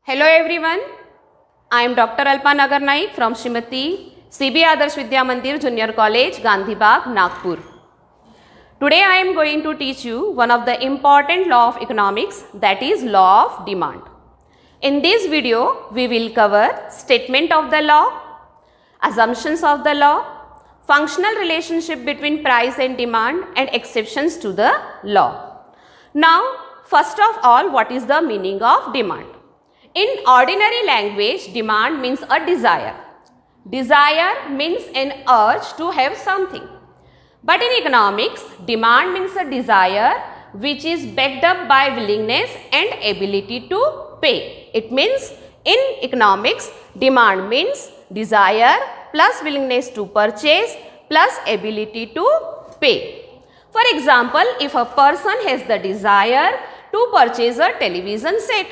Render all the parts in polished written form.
Hello everyone, I am Dr. Alpa Nagarnaik from Srimati CB Adarsh Vidya Mandir Junior College, Gandhi Bagh, Nagpur. Today I am going to teach you one of the important law of economics, that is law of demand. In this video, we will cover statement of the law, assumptions of the law, functional relationship between price and demand and exceptions to the law. Now, first of all, what is the meaning of demand? In ordinary language, demand means a desire. Desire means an urge to have something. But in economics, demand means a desire which is backed up by willingness and ability to pay. It means in economics, demand means desire plus willingness to purchase plus ability to pay. For example, if a person has the desire to purchase a television set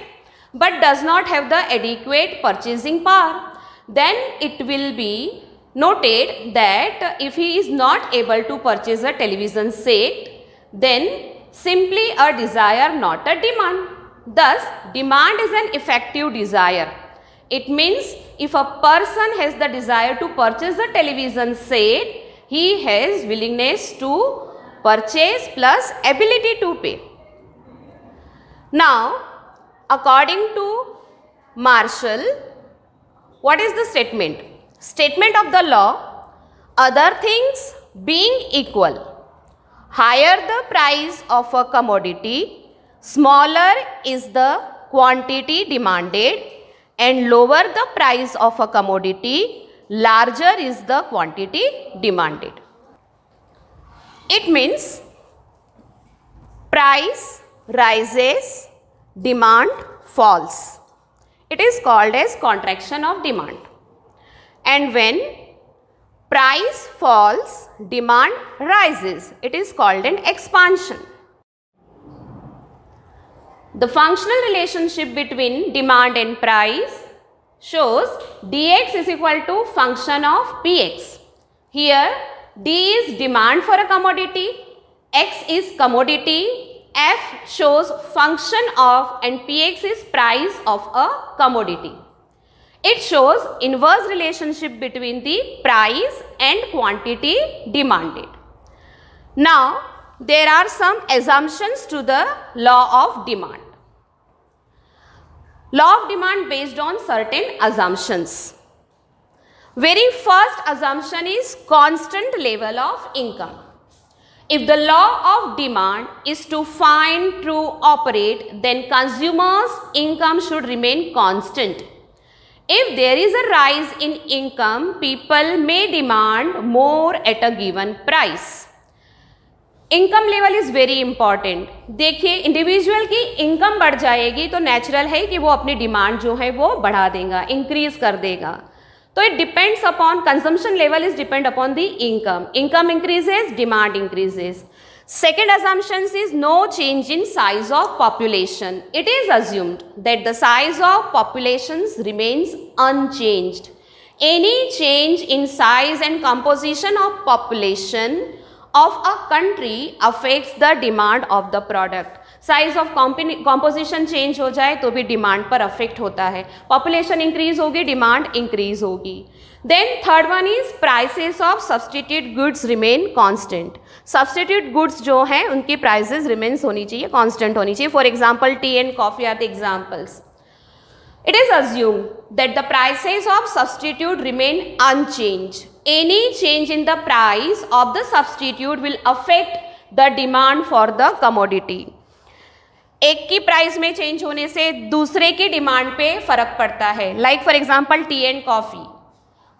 but does not have the adequate purchasing power, then it will be noted that if he is not able to purchase a television set, then simply a desire, not a demand. Thus, demand is an effective desire. It means if a person has the desire to purchase a television set, he has willingness to purchase plus ability to pay. Now, according to Marshall, what is the statement? Statement of the law, other things being equal, higher the price of a commodity, smaller is the quantity demanded, and lower the price of a commodity, larger is the quantity demanded. It means price rises, demand falls. It is called as contraction of demand. And when price falls, demand rises. It is called an expansion. The functional relationship between demand and price shows dx is equal to function of px. Here d is demand for a commodity, x is commodity, f shows function of and px is price of a commodity. It shows inverse relationship between the price and quantity demanded. Now, there are some assumptions to the law of demand. Law of demand based on certain assumptions. Very first assumption is constant level of income. If the law of demand is to find true operate, then consumers' income should remain constant. If there is a rise in income, people may demand more at a given price. Income level is very important. देखिए, individual की income बढ़ जाएगी तो natural है कि वो अपनी demand जो है वो बढ़ा देगा, इंक्रीज कर देगा. तो it depends upon consumption level is depend upon the income. Income increases, demand increases. Second assumption is no change in size of population. It is assumed that the size of populations remains unchanged. Any change in size and composition of population of a country affects the demand of the product. Size of composition change हो जाए तो भी demand पर affect होता है. Population increase होगी, demand increase होगी. Then third one is prices of substitute goods remain constant. Substitute goods जो हैं उनकी प्राइसेस रिमेन्स होनी चाहिए, कांस्टेंट होनी चाहिए. For example tea and coffee are the examples. It is assumed that the prices of substitute remain unchanged. Any change in the price of the substitute will affect the demand for the commodity. एक की price में change होने से दूसरे की demand पे फर्क पड़ता है. Like for example tea and coffee.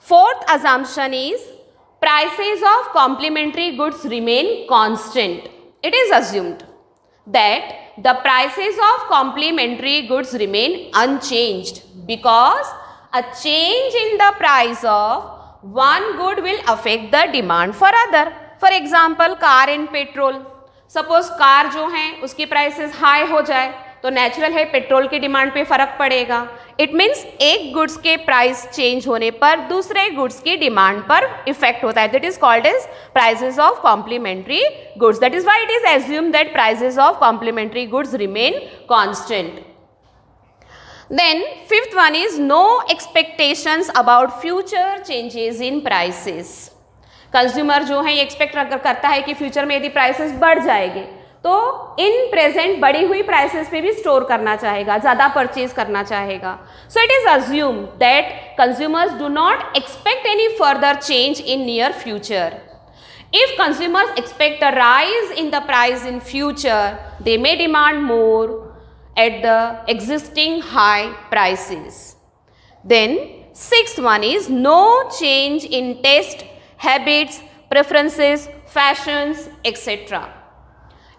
Fourth assumption is prices of complementary goods remain constant. It is assumed that the prices of complementary goods remain unchanged because a change in the price of one good will affect the demand for other. For example, car and petrol. Suppose car जो है उसकी prices high हो जाए तो natural है petrol की demand पे फर्क पड़ेगा. इट मीन्स एक गुड्स के प्राइस चेंज होने पर दूसरे गुड्स की डिमांड पर इफेक्ट होता है. That is called as prices of complementary goods. That is why it is assumed that prices of complementary goods remain constant. Then fifth one is no expectations about future changes in prices. Consumer जो है ये expect करता है कि future में यदि prices बढ़ जाएंगे तो इन प्रेजेंट बढ़ी हुई प्राइसेस पे भी स्टोर करना चाहेगा, ज़्यादा परचेज करना चाहेगा. So it is assume that consumers do not expect any further change in near future. If consumers expect a rise in the price in future, they may demand more at the existing high prices. Then sixth one is no change in taste, habits, preferences, fashions, etc.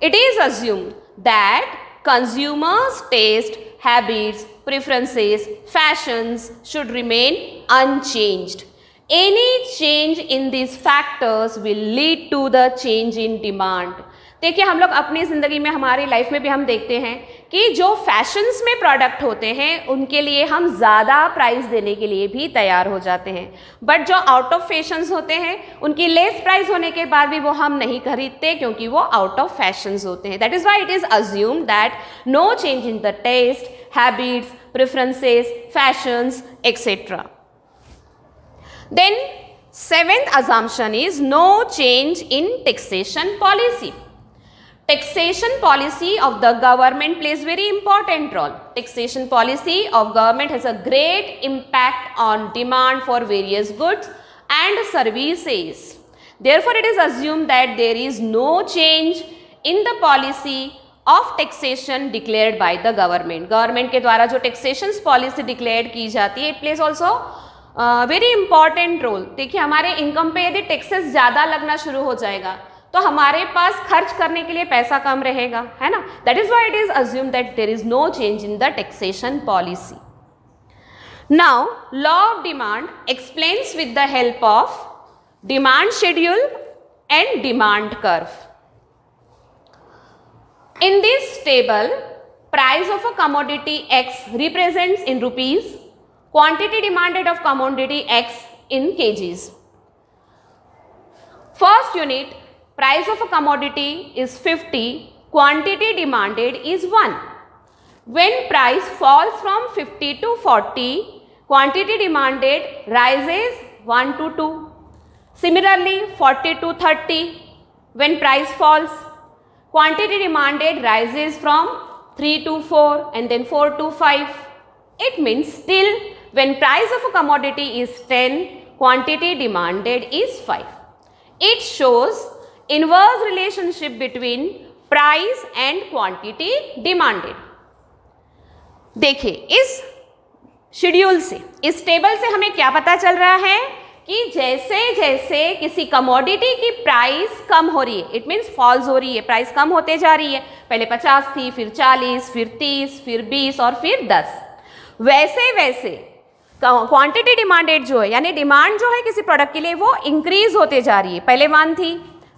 It is assumed that consumers' taste, habits, preferences, fashions should remain unchanged. Any change in these factors will lead to the change in demand. देखिए हम लोग अपनी ज़िंदगी में, हमारी life में भी हम देखते हैं कि जो फैशंस में प्रोडक्ट होते हैं उनके लिए हम ज़्यादा प्राइस देने के लिए भी तैयार हो जाते हैं, बट जो आउट ऑफ फैशंस होते हैं उनकी लेस प्राइस होने के बाद भी वो हम नहीं खरीदते क्योंकि वो आउट ऑफ फैशंस होते हैं. That is why it is assumed that no change in the taste, habits, preferences, fashions etcetera. Then seventh assumption is no change in taxation policy. Taxation policy of the government plays very important role. Taxation policy of government has a great impact on demand for various goods and services. Therefore, it is assumed that there is no change in the policy of taxation declared by the government. Government के द्वारा जो taxation policy declared की जाती है, it plays also very important role. देखिए हमारे income पे यदि टैक्सेस ज़्यादा लगना शुरू हो जाएगा तो हमारे पास खर्च करने के लिए पैसा कम रहेगा, है ना. That is why it is assume that there is no change in the taxation policy. Now law of demand explains with the help of demand schedule and demand curve. In this table price of a commodity X represents in rupees quantity demanded of commodity X in kgs. First unit, price of a commodity is 50, quantity demanded is 1. When price falls from 50 to 40, quantity demanded rises 1 to 2. Similarly, 40 to 30, when price falls, quantity demanded rises from 3 to 4 and then 4 to 5. It means still when price of a commodity is 10, quantity demanded is 5. It shows inverse relationship between price and quantity demanded. देखिए इस schedule से, इस table से हमें क्या पता चल रहा है कि जैसे जैसे किसी कमोडिटी की प्राइस कम हो रही है, इट मीन्स फॉल्स हो रही है, प्राइस कम होते जा रही है, पहले 50 थी, फिर 40, फिर 30, फिर 20 और फिर 10, वैसे वैसे क्वांटिटी डिमांडेड जो है यानी डिमांड जो है किसी प्रोडक्ट के लिए वो इंक्रीज होते जा रही है. पहले 1 थी,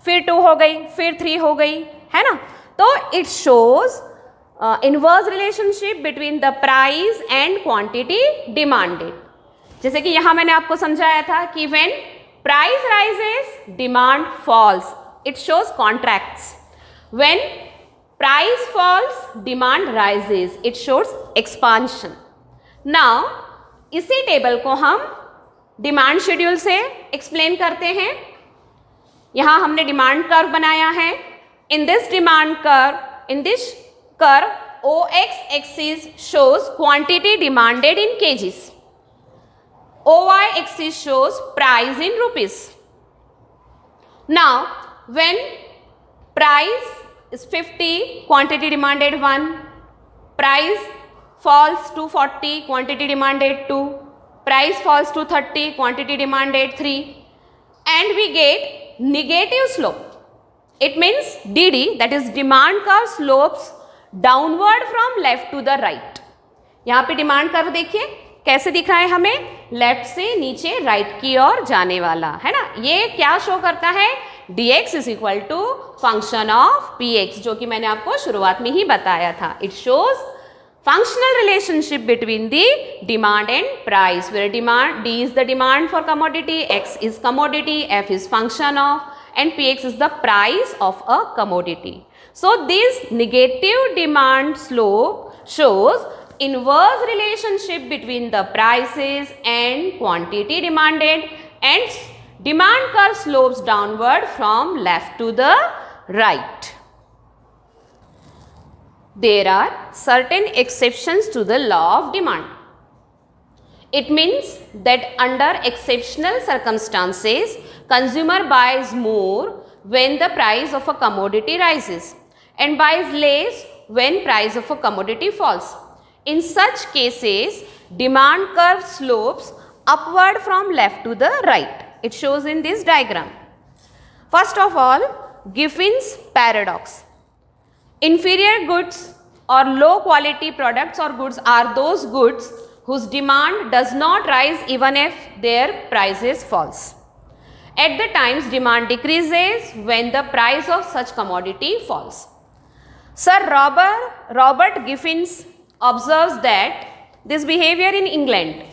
फिर 2 हो गई, फिर 3 हो गई, है ना. तो it shows inverse relationship between the price and quantity demanded. जैसे कि यहाँ मैंने आपको समझाया था कि when price rises demand falls, it shows contracts. When price falls demand rises, it shows expansion. Now इसी टेबल को हम डिमांड शेड्यूल से एक्सप्लेन करते हैं. यहाँ हमने डिमांड कर्व बनाया है. In this demand curve, in this curve OX axis shows quantity demanded in kgs, OY axis shows price in rupees. Now when price is 50, quantity demanded 1, price falls to 40, quantity demanded 2, price falls to 30, quantity demanded 3, and we get negative slope. It means DD, that is demand curve slopes downward from left to the right. यहाँ पे demand curve देखिए कैसे दिख रहा है हमें, left से नीचे राइट की ओर जाने वाला, है ना. ये क्या शो करता है, dx is equal to function of px, जो कि मैंने आपको शुरुआत में ही बताया था. It shows functional relationship between the demand and price, where demand, D is the demand for commodity, X is commodity, F is function of, and Px is the price of a commodity. So this negative demand slope shows inverse relationship between the prices and quantity demanded, and demand curve slopes downward from left to the right. There are certain exceptions to the law of demand. It means that under exceptional circumstances, consumer buys more when the price of a commodity rises and buys less when price of a commodity falls. In such cases, demand curve slopes upward from left to the right. It shows in this diagram. First of all, Griffin's paradox. Inferior goods or low quality products or goods are those goods whose demand does not rise even if their prices falls. At the times, demand decreases when the price of such commodity falls. Sir Robert Giffins observes that this behavior in England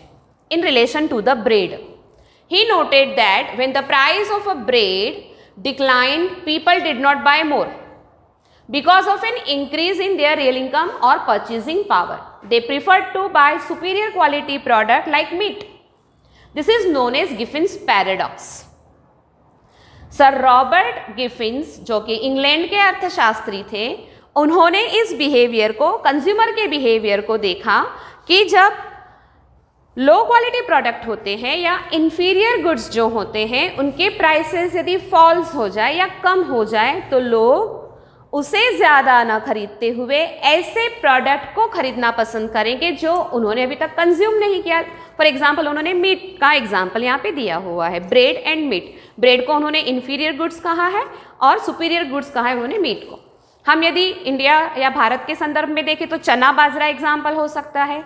in relation to the bread. He noted that when the price of a bread declined, people did not buy more because of an increase in their real income or purchasing power. They preferred to buy superior quality product like meat. This is known as Griffin's paradox. Sir Robert Giffen's, जो कि England के अर्थशास्त्री थे, उन्होंने इस behaviour को, consumer के behaviour को देखा कि जब लो क्वालिटी प्रोडक्ट होते हैं या इंफीरियर गुड्स जो होते हैं, उनके प्राइसेस यदि फॉल्स हो जाए या कम हो जाए तो लोग उसे ज़्यादा ना खरीदते हुए ऐसे प्रोडक्ट को खरीदना पसंद करेंगे जो उन्होंने अभी तक कंज्यूम नहीं किया. फॉर एग्जाम्पल, उन्होंने मीट का एग्जाम्पल यहाँ पे दिया हुआ है, ब्रेड एंड मीट. ब्रेड को उन्होंने इन्फीरियर गुड्स कहा है और सुपीरियर गुड्स कहा है उन्होंने मीट को. हम यदि इंडिया या भारत के संदर्भ में देखें तो चना बाजरा एग्जाम्पल हो सकता है,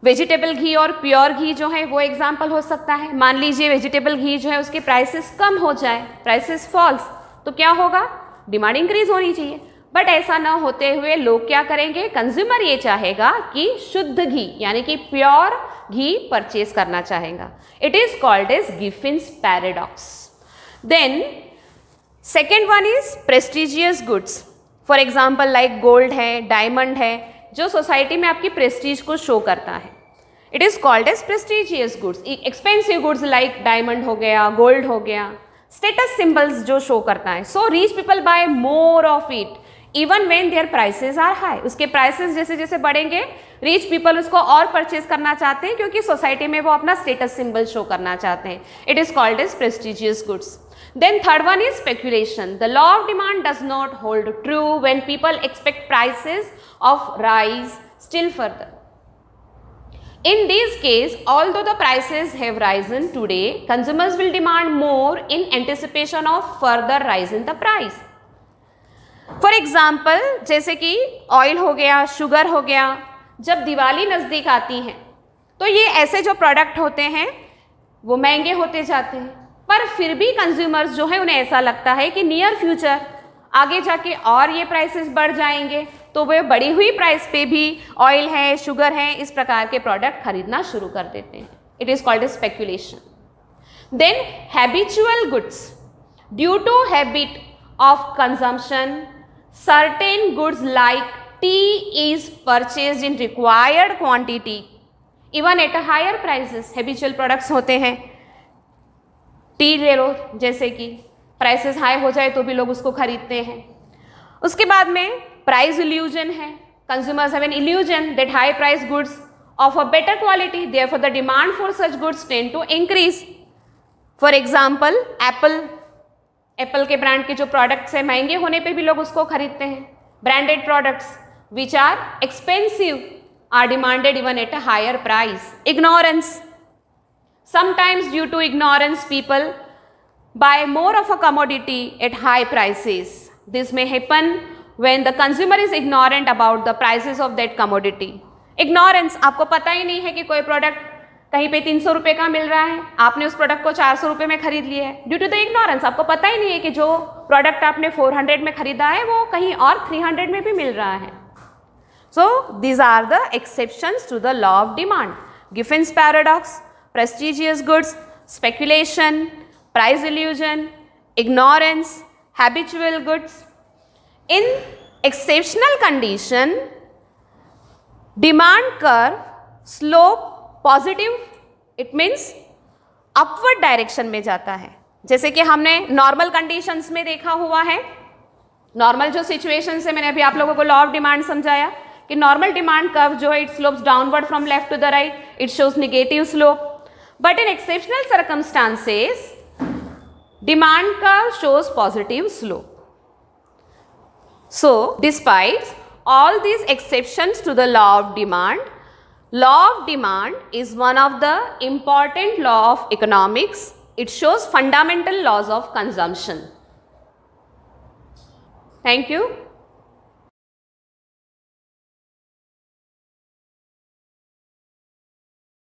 वेजिटेबल घी और प्योर घी जो है वो एग्जाम्पल हो सकता है. मान लीजिए वेजिटेबल घी जो है उसके प्राइसेस कम हो जाए, प्राइसेस फॉल्स, तो क्या होगा, डिमांड इंक्रीज होनी चाहिए. बट ऐसा ना होते हुए लोग क्या करेंगे, कंज्यूमर ये चाहेगा कि शुद्ध घी यानी कि प्योर घी परचेज करना चाहेगा. It is called as Giffen's paradox. Then second one is prestigious goods. For example like gold है, डायमंड है, जो सोसाइटी में आपकी प्रेस्टीज को शो करता है. It is called as prestigious goods. Expensive goods like diamond हो गया, गोल्ड हो गया, स्टेटस सिंबल्स जो शो करता है. So rich people buy more of it even when their prices are high. उसके प्राइसेस जैसे जैसे बढ़ेंगे, रिच पीपल उसको और परचेज करना चाहते हैं क्योंकि सोसाइटी में वो अपना स्टेटस सिंबल शो करना चाहते हैं. It is called as prestigious goods. Then third one is speculation. The law of demand does not hold true when people expect prices of rise still further. In this case, although the prices have risen today, consumers will demand more in anticipation of further rise in the price. For example, जैसे कि oil हो गया, sugar हो गया, जब दिवाली नज़दीक आती है तो ये ऐसे जो प्रोडक्ट होते हैं वो महंगे होते जाते हैं. पर फिर भी कंज्यूमर्स जो है उन्हें ऐसा लगता है कि नियर फ्यूचर आगे जाके और ये प्राइसेस बढ़ जाएंगे, तो वे बढ़ी हुई प्राइस पे भी ऑयल है, शुगर है, इस प्रकार के प्रोडक्ट खरीदना शुरू कर देते हैं. It is called a speculation. Then habitual goods. Due to habit of consumption, certain goods like tea is purchased in required quantity even at a higher prices. Habitual products होते हैं, टी ले लो, जैसे कि प्राइसेस हाई हो जाए तो भी लोग उसको खरीदते हैं. उसके बाद में प्राइस इल्यूजन है. Consumers have an illusion that high price goods of a better quality, therefore the demand for such goods tend to increase. For example Apple के ब्रांड के जो प्रोडक्ट्स हैं महंगे होने पे भी लोग उसको खरीदते हैं. Branded products which are expensive are demanded even at a higher price. Ignorance. Sometimes due to ignorance, people buy more of a commodity at high prices. This may happen when the consumer is ignorant about the prices of that commodity. Ignorance, आपको पता ही नहीं है कि कोई product कहीं पे 300 रुपये का मिल रहा है, आपने उस प्रोडक्ट को 400 रुपये में खरीद लिया है. ड्यू टू द इग्नोरेंस, आपको पता ही नहीं है कि जो प्रोडक्ट आपने 400 में खरीदा है वो कहीं और 300 में भी मिल रहा है. So these are the exceptions to the law of demand. Griffin's paradox, prestigious goods, speculation, price illusion, ignorance, habitual goods. In exceptional condition, demand curve slope positive, it means upward direction में जाता है, जैसे कि हमने normal conditions में देखा हुआ है। नॉर्मल जो सिचुएशन है, मैंने अभी आप लोगों को लॉ ऑफ डिमांड समझाया कि नॉर्मल डिमांड कर्व जो है it slopes downward from left to the right, it shows negative slope, but in exceptional circumstances demand curve shows positive slope. So, despite all these exceptions to the law of demand is one of the important law of economics. It shows fundamental laws of consumption. Thank you.